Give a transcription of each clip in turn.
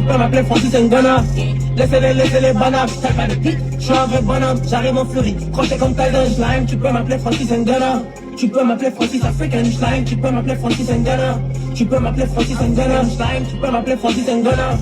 peux m'appeler Francis Ngana. Laissez-les bananes, t'as pas de pique, je suis un vrai bonhomme, j'arrive en furie, crochet comme Tyson Slime, tu peux m'appeler Francis Ngana. Tu peux m'appeler Francis African Slime, tu peux m'appeler Francis Ngana. Tu peux m'appeler Francis Ngana Slime, tu peux m'appeler Francis Ngana.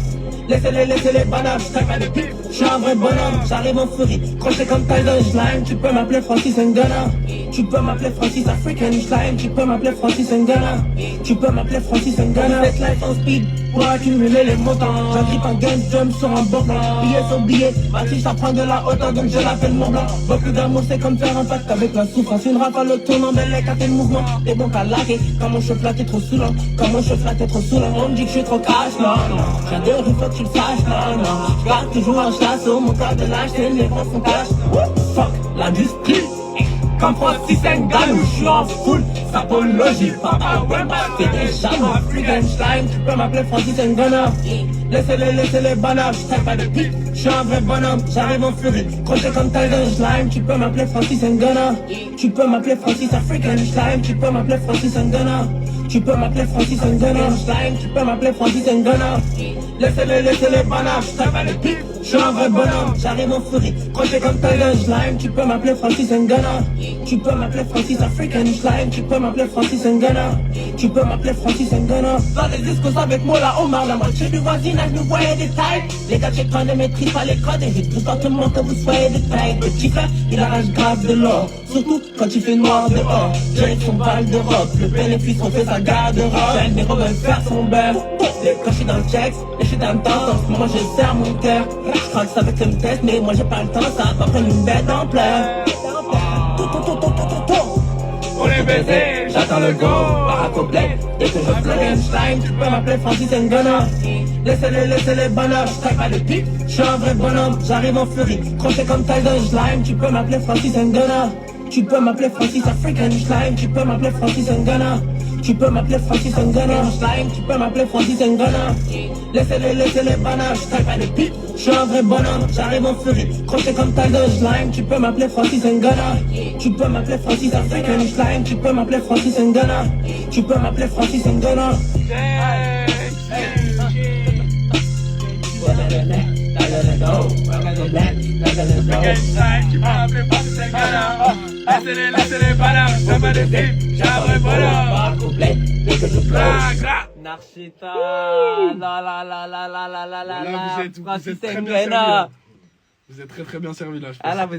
Laissez-les bananes, t'as pas de pique, je suis un vrai bonhomme, j'arrive en furie, crochet comme Tyson Slime, tu peux m'appeler Francis Ngana. Tu peux m'appeler Francis African Slime, tu peux m'appeler Francis Ngana. Tu peux m'appeler Francis Ngana. Cette life en speed pour accumuler les montants. J'agrippe un gun jump sur un bord blanc. Billet sur billet, ma tige ça prend de la hauteur donc je l'appelle Mont Blanc. Beaucoup d'amour c'est comme faire un pacte avec la souffrance. Une rafale au tournant, belle les le mouvement. T'es bon qu'à laquer, quand mon chef là t'es trop saoulant. Quand mon chef là t'es trop saoulant. On me dit que je suis trop cash, non, non. J'ai des rues, faut que tu le saches, non, non. J'garde toujours un chat sur mon corps de lâche, c'est les gros font cash. Fuck l'industrie. Comme Francis Ngannou, je suis en full sapologie, papa Wemba, fais des chameaux, African Slime, tu peux m'appeler Francis Ngana. Laissez-les bananes, t'as pas de pique, je suis un vrai bonhomme, j'arrive en furie, crochet comme Tyson Slime, tu peux m'appeler Francis Ngana. Tu peux m'appeler Francis African Slime, tu peux m'appeler Francis Ngana. Tu peux m'appeler Francis Ngana Slime, tu peux m'appeler Francis Ngana. Laissez-les bananes, t'as pas de pique, je suis un vrai bonhomme, j'arrive en furie, crochet comme Tyson Slime, tu peux m'appeler Francis Ngana. Tu peux m'appeler Francis African Slime, tu peux m'appeler Francis Ngana. Tu peux m'appeler Francis Ngana. Dans les discours avec moi là, Omar, la moitié du voisinage nous voyait des tailles. Les gars check quand ne maîtrisent pas les codes et vite tout partement que vous soyez des tailles. Petit frère, il arrache grave de l'or, surtout quand il fait noir dehors. J'ai son balle de robe, le bénéfice on fait sa garde-robe. J'aime des robes faire son beurre. Les cochers dans le checks, et je suis dans le temps, en ce moment je serre mon cœur. Je crois que ça va que me teste, mais moi j'ai pas le temps, ça va prendre une bête d'ampleur. On est baisé, j'attends le go, baraque au bled. Dès que je plug un slime, tu peux m'appeler Francis Ngana. Laissez-les bananes, t'as pas de pique, je suis un vrai bonhomme, j'arrive en furie, crochet comme Tyson Slime, tu peux m'appeler Francis Ngana. Tu peux m'appeler Francis African Slime, tu peux m'appeler Francis Ngana. Tu peux m'appeler Francis Ngana Slime, tu peux m'appeler Francis Ngana. Laissez-les bananes, t'as pas de pique, je suis un vrai bonhomme, j'arrive en furie, crochet comme Tyson Slime, tu peux m'appeler Francis Ngana. Tu peux m'appeler Francis African Slime, tu peux m'appeler Francis Ngana. Tu peux m'appeler Francis Ngana. Laissez-les bananes, ça va de type, j'ai un vrai bonhomme. Narchita, la, Là, vous êtes Francis très bien Ngana. servi. Vous êtes très bien servi là, je pense. Ah là, vous